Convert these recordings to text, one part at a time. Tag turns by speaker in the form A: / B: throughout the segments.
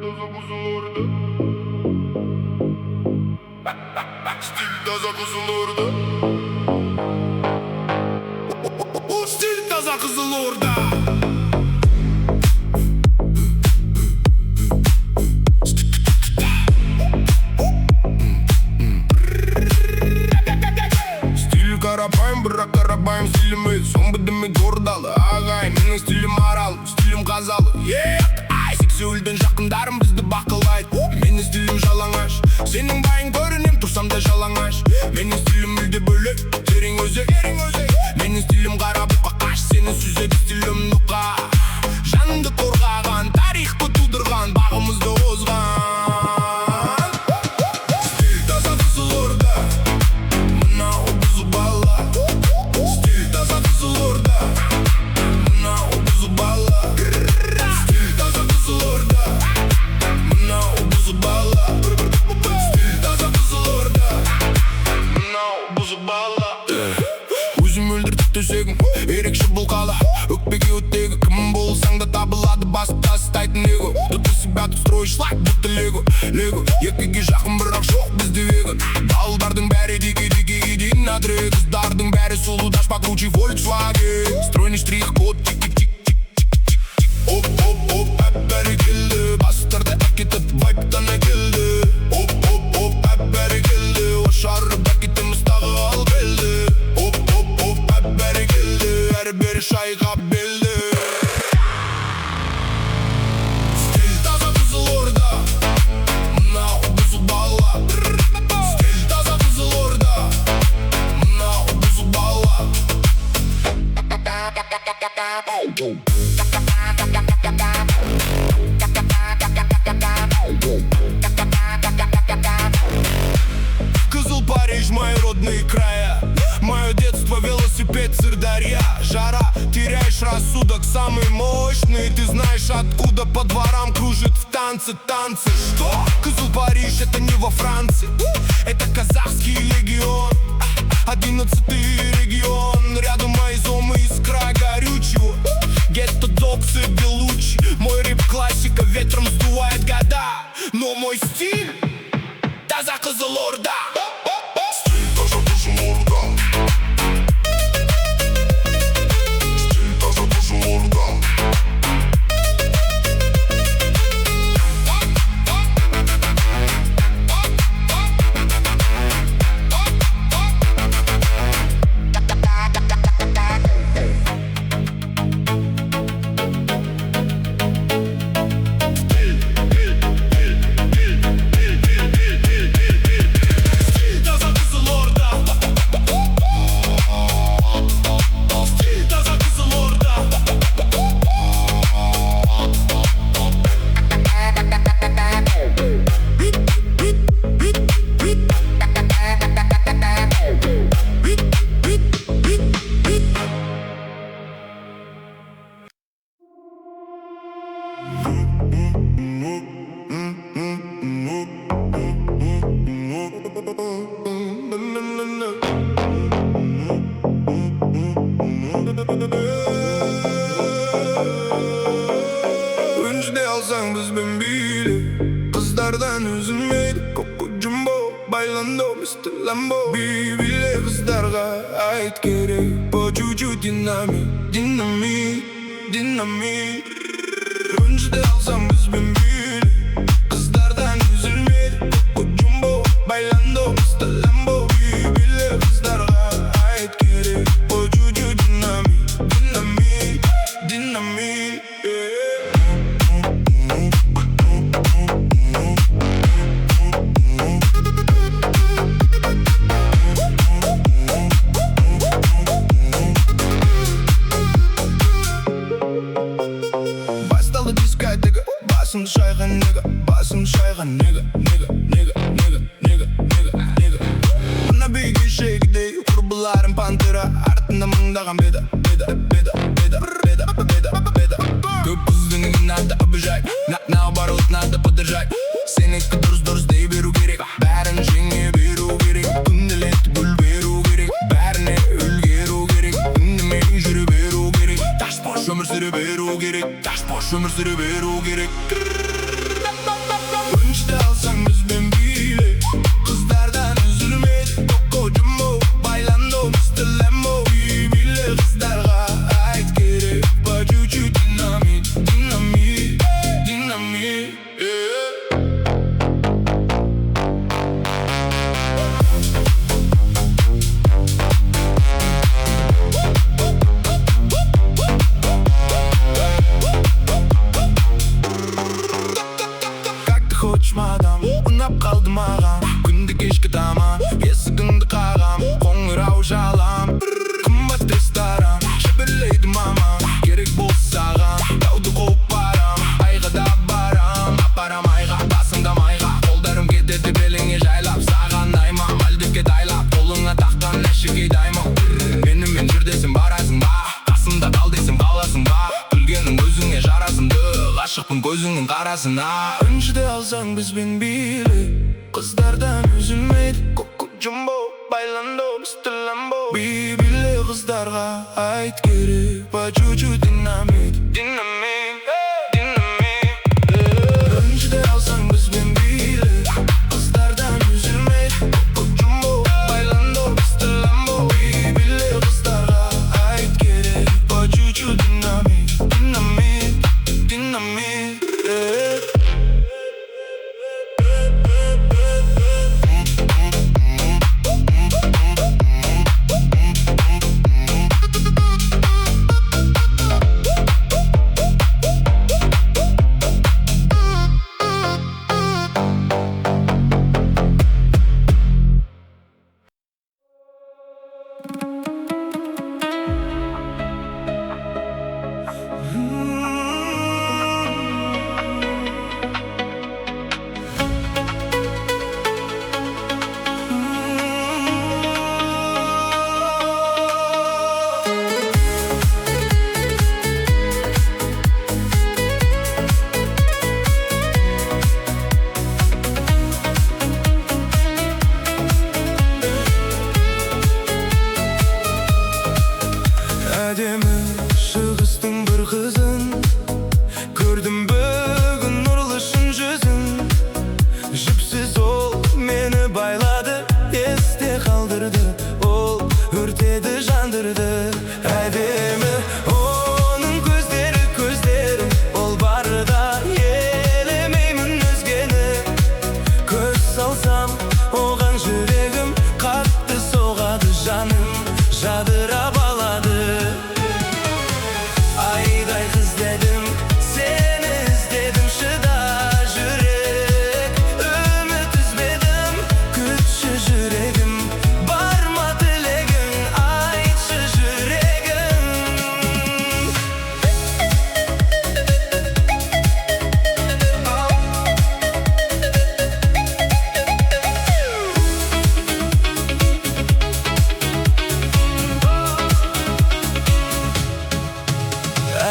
A: Стиль таза Қызылорда. Стиль таза Қызылорда. Стиль қарапайым, бірақ қарапайым стиліміз. Соңбыдымыз ордалы ағайын. Менің стилім арал, стилім қазалы. Сексеуілдің жақындарым бізді бақылайды. Менің стилім жалаңаш, сенің байың көрінем тұрсам да жалаңаш. Менің стилім мүлде бөлек, терең өзек. Менің стилім қара бұқа қаш, сені сүзеді стилім нұқа. Жанымды қорғаған, тарихты тудырған, бағымызды озған. Стиль таза Қызылорда, мынау бұзық бала. Стиль таза Қызылорда, мынау бұзық бала. Стиль таза Қызылорда, мынау бұзық бала. Стиль таза Қызылорда, мынау бұзық бала. Өзім өлдіртіп төсегім, ерекше бұл қала. Өкпеге өттегі кім болсаң да табылады, басып тастайтын эго. Тут ты себя тут строишь лайк, будто лего. Екіге жақын бірақ жоқ бізде веган. Балдардың бәрі дике-дике еден адрек. Қыздардың бәрі сұлу, даш покруче Volkswagen. Стройный штрих-код, тик-тик-тик-тик-тик-тик. Оп-оп-оп, әп-бәрі келді. Бастарды әкетіп, вайптан әкелді. Оп-оп-оп, әп-бәрі келді. Ошарып әкетіміз тағы ал келді. Оп-оп-оп, әп-бәрі келді. Әрі-бері шайға белді. Стиль таза Қызылорда, мынау бұзық бала. Стиль таза Қызылорда, мынау бұзық бала. Қызыл Париж, мои родные края. Мое детство, велосипед, Сырдарья. Жара, теряешь рассудок, самый мощный. Ты знаешь, откуда по дворам кружит в танцы. Что? Қызыл Париж, это не во Франции. Это казахский легион, 11-й регион. Рядом мои зомы из края горючего. Гетто, Доксы, Белучи. Мой рэп-классика ветром сдувает года. Но мой стиль таза Қызылорда. Стиль таза Қызылорда. Стиль таза Қызылорда. Önce alsan bizben bile. Kızlardan üzülmeydi. Coco Jumbo, bailando Mr. Lambo. Bile kızlarga ait gerek. Pocucu dinamit. Önce alsan bizben bile. Kızlardan üzülmeydi. Coco Jumbo, bailando Mr. Lambo. Bile kızlarga ait gerek. Pocucu dinamit. Басталды дискотека, басымды шайған нега. Мына биге шегідей құрбыларым пантера. Артында мыңдаған беда. Көп қыздың надо обижать. Наоборот, надо поддержать. Сенікі дұрыс дей беру керек. Бәрін жеңе беру керек. Күнделет гүл беру керек. Бәріне үлгеру керек. Үндімей жүрі беру керек. Таш бош өмір сүре беру керек. ғашықпын көзіңнің қарасына. Үншіде алсаң бізбен биле, қыздардан үзілмейді. Коко Джамбо, байландо, Мистер Ламбо. Биле қыздарға айт керек, по чуть-чуть динамит. Динамит, динамит. Үншіде алсаң бізбен биле, қыздардан үзілмейді. Коко Джамбо, байландо, Мистер Ламбо. Биле қыздарға айт керек, по чуть-чуть динамит. Динамит, динамит. Әдемі шығыстың бір қызын көрдім бүгін нұрлы шын жүзін. Жіпсіз ол мені байлады, есте қалдырды, ол өртеді жандырды. Әдемі оның көздері, ол барда елемеймін өзгені. Көз салсам оған жүрегім қатты соғады, жаным жадырап алады. Айдай қыз дедім, сені іздедім, шыда жүрек. Үміт үзбедім, күтші жүрегім. Бар ма тілегің, айтшы жүрегім.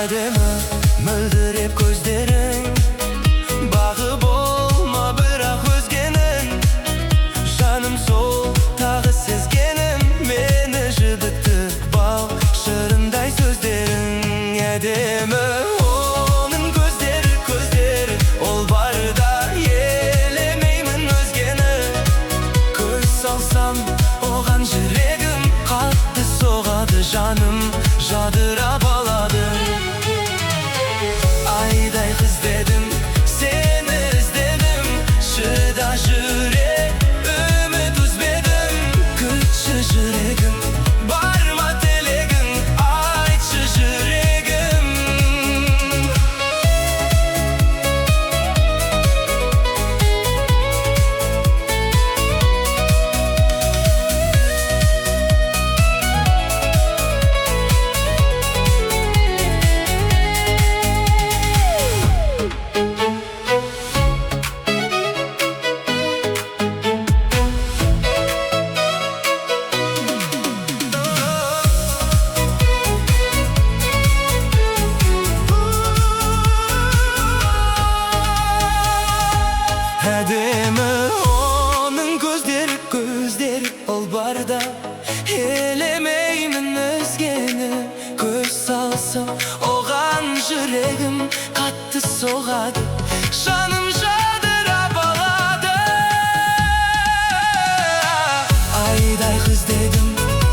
A: Әдемі мөлдіреп көздерің, бағы болма бірақ өзгенің. Жаным сол тағы сезгенім, мені жібітті бал шырындай сөздерің. Әдемі оның көздері, ол барда елемеймін өзгені. Көз салсам оған жүрегім қатты соғады, жаным жадырап алады. Айдай қыз дедім, сені іздедім, шыда жүрек. Үміт үзбедім, күтші жүрегім. Бар ма тілегің, айтшы жүрегім. Әдемі оның көздері, ол барда елемеймін өзгені. Көз салсам оған жүрегім қатты соғады, жаным жадырап алады. Айдай қыз дедім,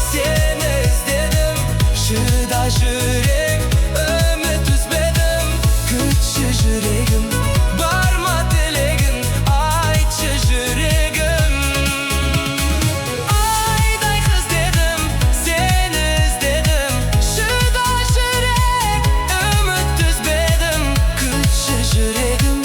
A: сені іздедім, шыда жүрек. Үміт үзбедім, күтші жүрегім. Бар ма тілегің, айтшы жүрегім. Айдай қыз дедім, сені іздедім, шыда жүрек. Үміт үзбедім, күтші жүрегім.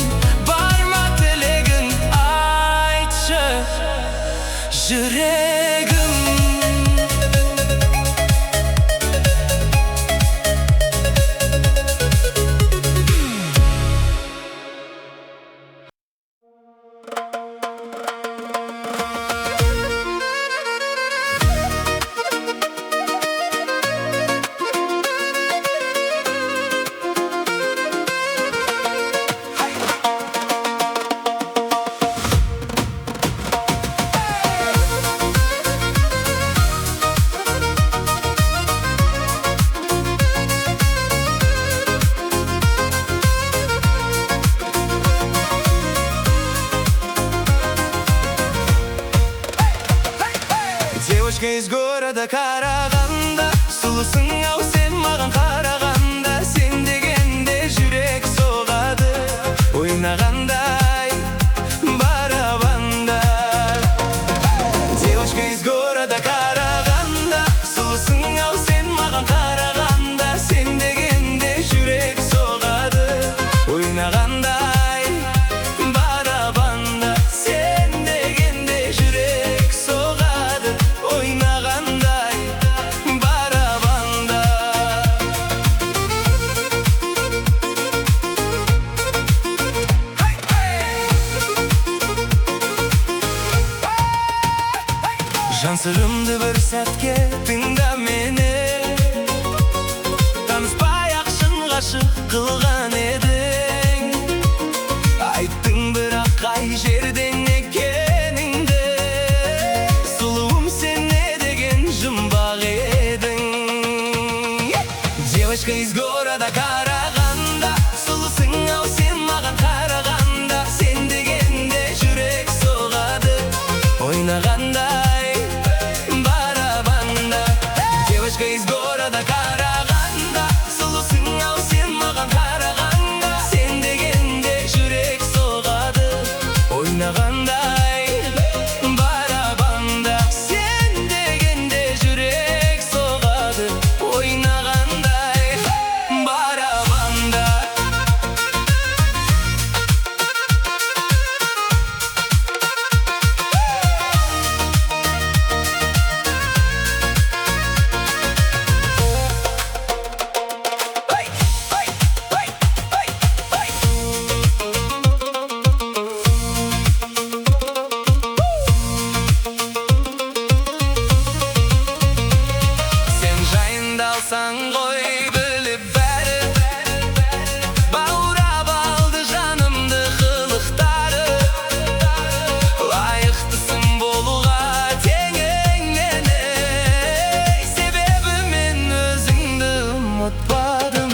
A: горада караганда, сұлусың ау сен маған қарағанда, сен дегенде жүрек соғады ойнағандай барабанда. Девочка из города караганда, сұлусың ау сен маған қарағанда, сен дегенде жүрек соғады ойнағандай барабанда. Сен дегенде жүрек соғады ойнағандай барабанда. Жан сырымды бір сәтке тыңда мені, таныспай-ақ шын ғашық қылған едің. Айттың бірақ қай жерден екеніңді, сұлуым сен не деген жұмбақ едің. Девочка из города караганда, сұлусың ау сен маған қарағанда, сен дегенде жүрек соғады ойнағандай барабанда. Девочка из города караганда, сұлусың ау сен маған қарағанда, сен дегенде жүрек соғады ойнағандай барабанда. Сен дегенде жүрек соғады ойнағандай барабанда. Сен жайында алсаң ғой біліп бәрі, баурап алды жанымды қылықтары. Лайықтысың болуға теңіңнен, себебі мен өзіңді ұмытпадым.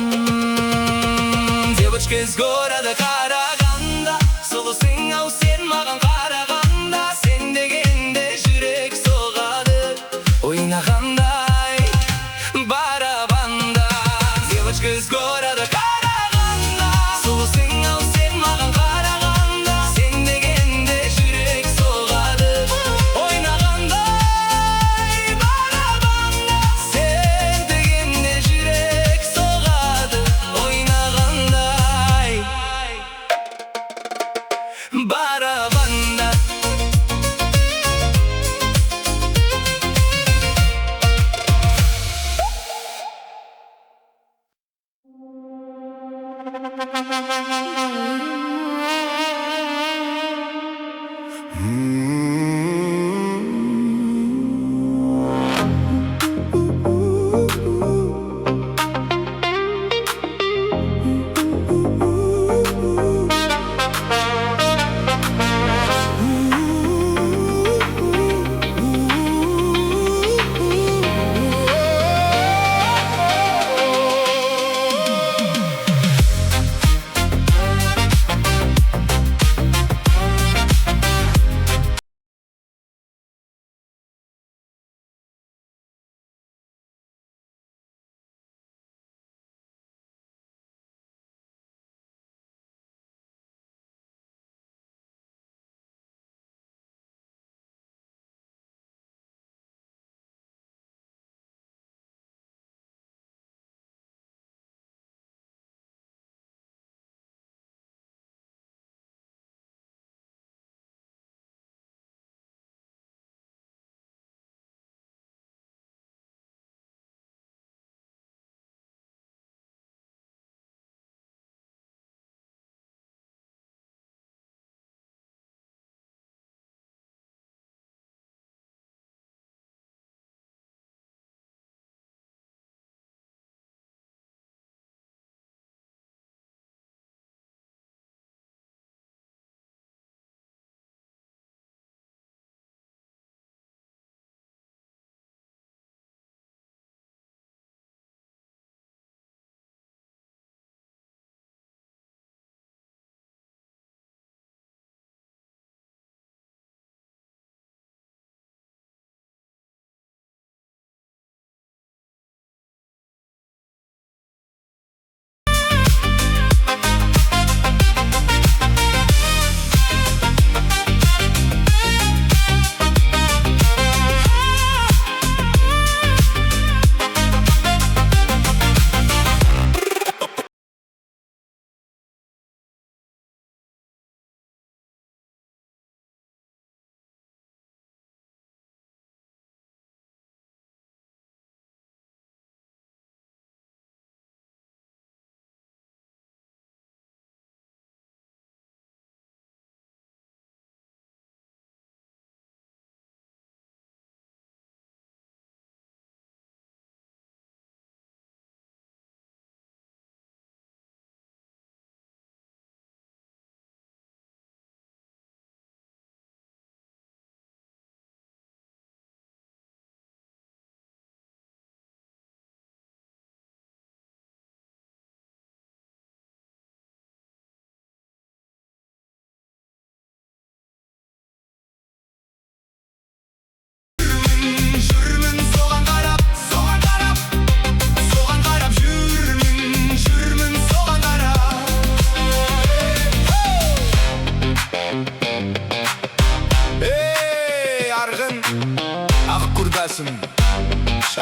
A: Девочка из города караганда, сұлусың ау сен маған қарағанда, сен дегенде жүрек соғады ойнағандай барабанда. Девочка из города караганда, сұлусың ау сен маған қарағанда, сен дегенде жүрек соғады ойнағандай барабанда. Сен дегенде жүрек соғады ойнағандай барабанда.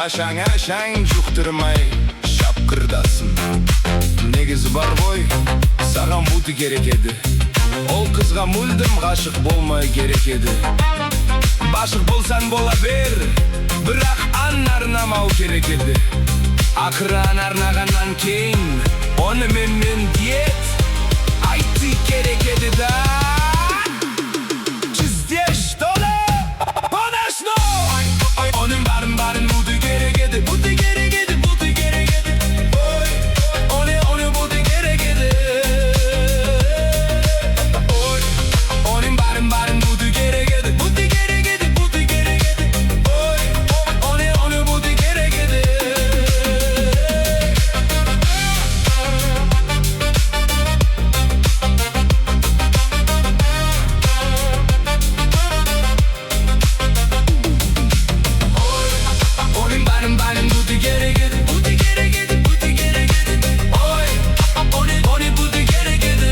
A: ашаң жұқтырмай шапқырдасын. Негізі бар ғой, саған бұты керек еді. Ол қызға мүлдім ғашық болмай керек еді. Башық болсан бола бер, бірақ арнамау керек еді. Ақыран арнағаннан кейін оны мен диет айтты керек еді да. Чизде что ли? Конечно! Оның барын бұты керек еді, бұты керек еді, бұты керек еді. Ой, оны бұты керек еді. Ой, оның барын бұты керек еді, бұты керек еді, бұты керек еді. Ой, оны бұты керек еді. Onun butu gerek edi, butu gerek edi, butu gerek edi. Oy, onu butu gerek edi.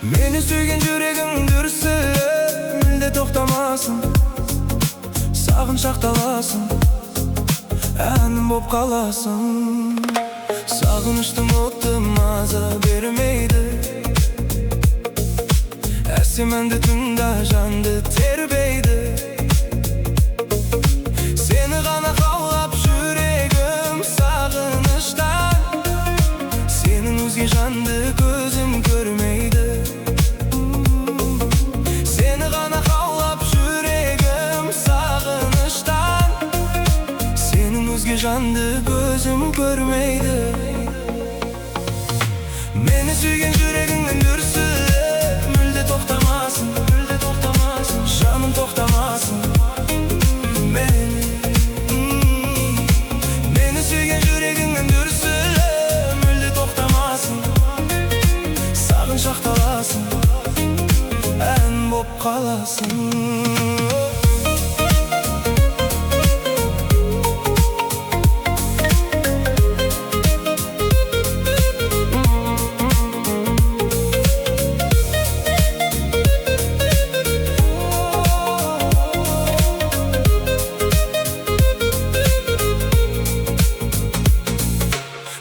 B: Meni suygen жүрегің дүрсілі мүлде тоқтамасын, сағыншақталасын, әнім боп қаласың. Сағыныштың оты маза бермейді, әсем әнді тыңда жанды тербейді. Сені ғана қалап жүрегім сағыныштан, сенің өзге жанды көзім көрмейді. Сені ғана қалап жүрегім сағыныштан, сенің өзге жанды көзім көрмейді. Мені сүйген жүрегіңнің дүрсілі мүлде тоқтамасын, жаным тоқтамасын. Мені сүйген жүрегіңнің дүрсілі мүлде тоқтамасын, сағыншақталасын, ән боп қаласың.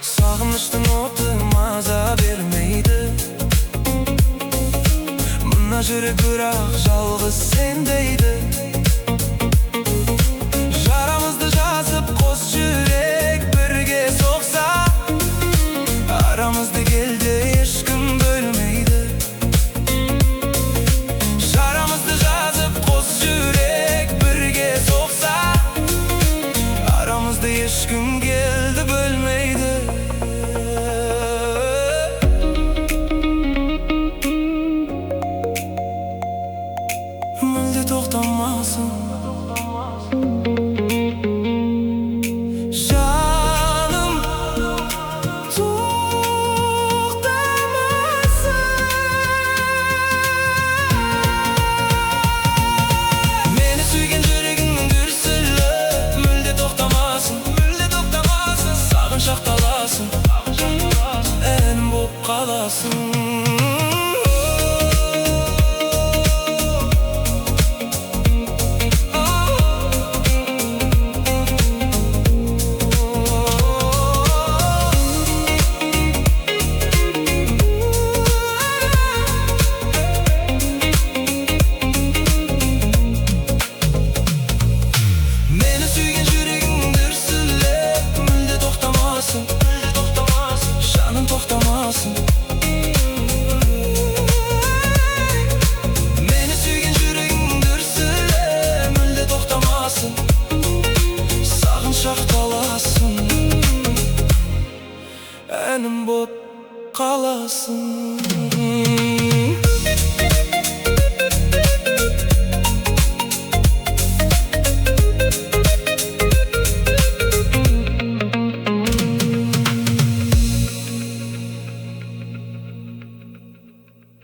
B: Сағыныштың оты маза бермейді, мына жүрек бірақ жалғыз сен дейді. Жарамызды жазып қос жүрек бірге соқса, арамызды келді ешкім бөлмейді. Жарамызды жазып қос жүрек бірге соқса, арамызды ешкім келді бөлмейді. Мүлде тоқтамасын, жаным тоқтамасын. Мені сүйген жүрегіңнің дүрсілі мүлде тоқтамасын, сағыншақталасын, әнім боп қаласың. Жаным тоқтамасын. Мені сүйген жүрегің дүрсілі мүлде тоқтамасын, сағыншақталасын, әнім боп қаласың.